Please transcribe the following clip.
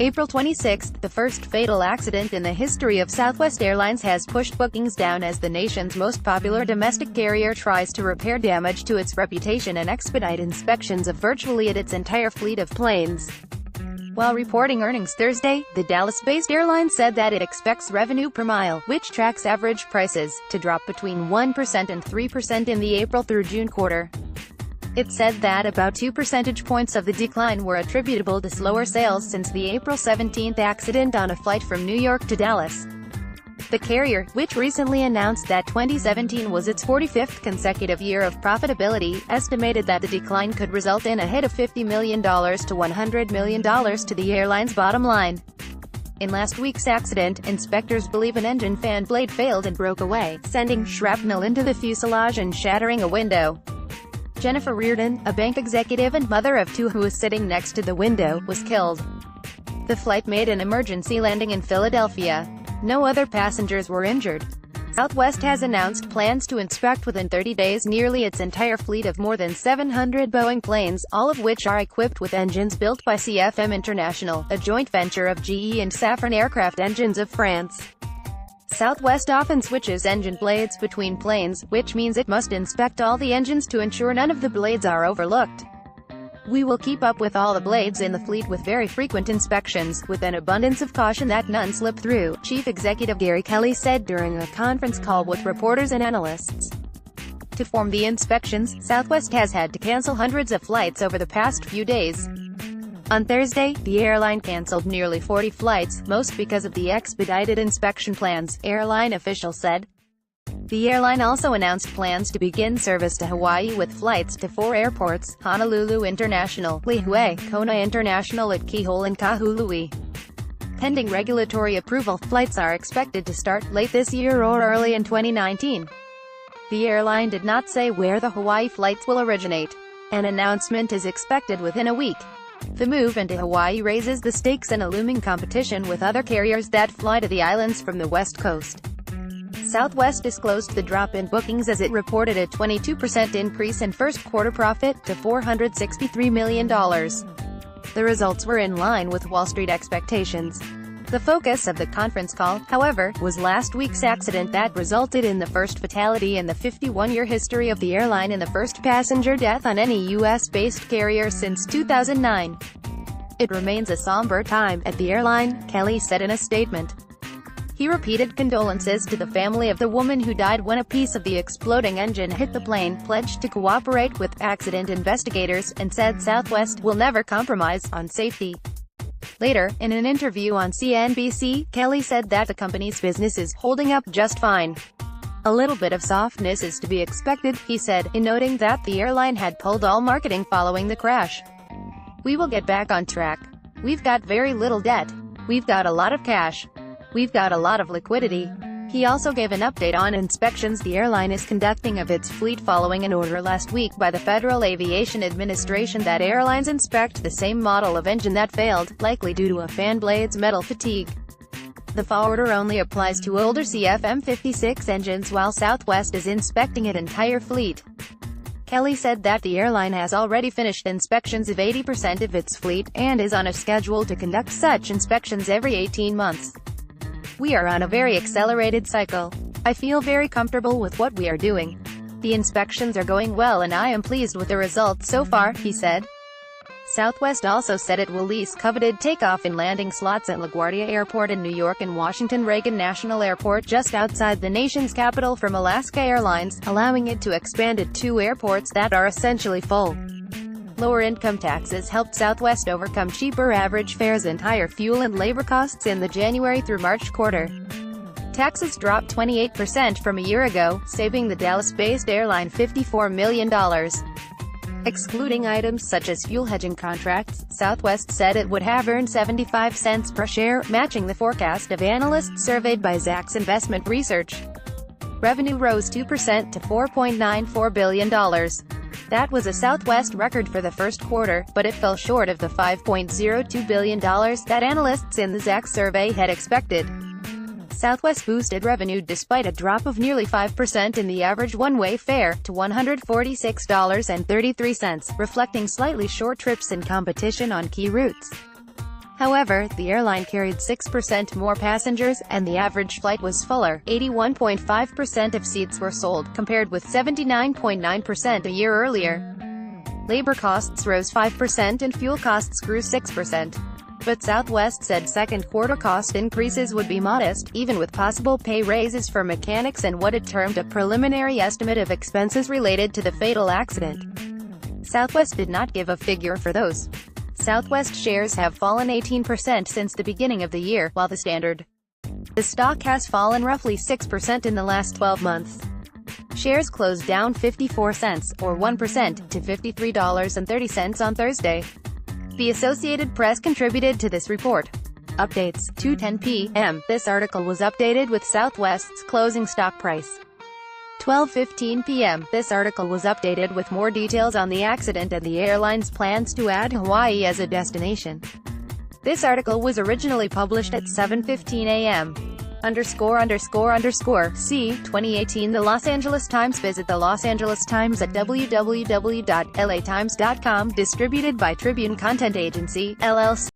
April 26, the first fatal accident in the history of Southwest Airlines has pushed bookings down as the nation's most popular domestic carrier tries to repair damage to its reputation and expedite inspections of virtually its entire fleet of planes. While reporting earnings Thursday, the Dallas-based airline said that it expects revenue per mile, which tracks average prices, to drop between 1% and 3% in the April through June quarter. It said that about 2 percentage points of the decline were attributable to slower sales since the April 17 accident on a flight from New York to Dallas. The carrier, which recently announced that 2017 was its 45th consecutive year of profitability, estimated that the decline could result in a hit of $50 million to $100 million to the airline's bottom line. In last week's accident, inspectors believe an engine fan blade failed and broke away, sending shrapnel into the fuselage and shattering a window. Jennifer Reardon, a bank executive and mother of two who was sitting next to the window, was killed. The flight made an emergency landing in Philadelphia. No other passengers were injured. Southwest has announced plans to inspect within 30 days nearly its entire fleet of more than 700 Boeing planes, all of which are equipped with engines built by CFM International, a joint venture of GE and Safran Aircraft Engines of France. Southwest often switches engine blades between planes, which means it must inspect all the engines to ensure none of the blades are overlooked. "We will keep up with all the blades in the fleet with very frequent inspections, with an abundance of caution that none slip through," Chief Executive Gary Kelly said during a conference call with reporters and analysts. To form the inspections, Southwest has had to cancel hundreds of flights over the past few days. On Thursday, the airline canceled nearly 40 flights, most because of the expedited inspection plans, airline officials said. The airline also announced plans to begin service to Hawaii with flights to 4 airports: Honolulu International, Lihue, Kona International at Kihole and Kahului. Pending regulatory approval, flights are expected to start late this year or early in 2019. The airline did not say where the Hawaii flights will originate. An announcement is expected within a week. The move into Hawaii raises the stakes in a looming competition with other carriers that fly to the islands from the West Coast. Southwest disclosed the drop in bookings as it reported a 22% increase in first-quarter profit, to $463 million. The results were in line with Wall Street expectations. The focus of the conference call, however, was last week's accident that resulted in the first fatality in the 51-year history of the airline and the first passenger death on any U.S.-based carrier since 2009. "It remains a somber time at the airline," Kelly said in a statement. He repeated condolences to the family of the woman who died when a piece of the exploding engine hit the plane, pledged to cooperate with accident investigators, and said Southwest will never compromise on safety. Later, in an interview on CNBC, Kelly said that the company's business is holding up just fine. "A little bit of softness is to be expected," he said, in noting that the airline had pulled all marketing following the crash. "We will get back on track. We've got very little debt. We've got a lot of cash. We've got a lot of liquidity." He also gave an update on inspections the airline is conducting of its fleet following an order last week by the Federal Aviation Administration that airlines inspect the same model of engine that failed, likely due to a fan blade's metal fatigue. The order only applies to older CFM56 engines while Southwest is inspecting its entire fleet. Kelly said that the airline has already finished inspections of 80% of its fleet, and is on a schedule to conduct such inspections every 18 months. "We are on a very accelerated cycle. I feel very comfortable with what we are doing. The inspections are going well and I am pleased with the results so far," he said. Southwest also said it will lease coveted takeoff and landing slots at LaGuardia Airport in New York and Washington Reagan National Airport just outside the nation's capital from Alaska Airlines, allowing it to expand at 2 airports that are essentially full. Lower income taxes helped Southwest overcome cheaper average fares and higher fuel and labor costs in the January through March quarter. Taxes dropped 28% from a year ago, saving the Dallas-based airline $54 million. Excluding items such as fuel hedging contracts, Southwest said it would have earned 75 cents per share, matching the forecast of analysts surveyed by Zacks Investment Research. Revenue rose 2% to $4.94 billion. That was a Southwest record for the first quarter, but it fell short of the $5.02 billion that analysts in the Zacks survey had expected. Southwest boosted revenue despite a drop of nearly 5% in the average one-way fare, to $146.33, reflecting slightly short trips and competition on key routes. However, the airline carried 6% more passengers, and the average flight was fuller. 81.5% of seats were sold, compared with 79.9% a year earlier. Labor costs rose 5% and fuel costs grew 6%. But Southwest said second quarter cost increases would be modest, even with possible pay raises for mechanics and what it termed a preliminary estimate of expenses related to the fatal accident. Southwest did not give a figure for those. Southwest shares have fallen 18% since the beginning of the year, while the stock has fallen roughly 6% in the last 12 months. Shares closed down 54 cents, or 1%, to $53.30 on Thursday. The Associated Press contributed to this report. Updates, 2:10 p.m. This article was updated with Southwest's closing stock price. 12:15 p.m. This article was updated with more details on the accident and the airline's plans to add Hawaii as a destination. This article was originally published at 7:15 a.m. See 2018 The Los Angeles Times. Visit the Los Angeles Times at www.latimes.com. Distributed by Tribune Content Agency, LLC.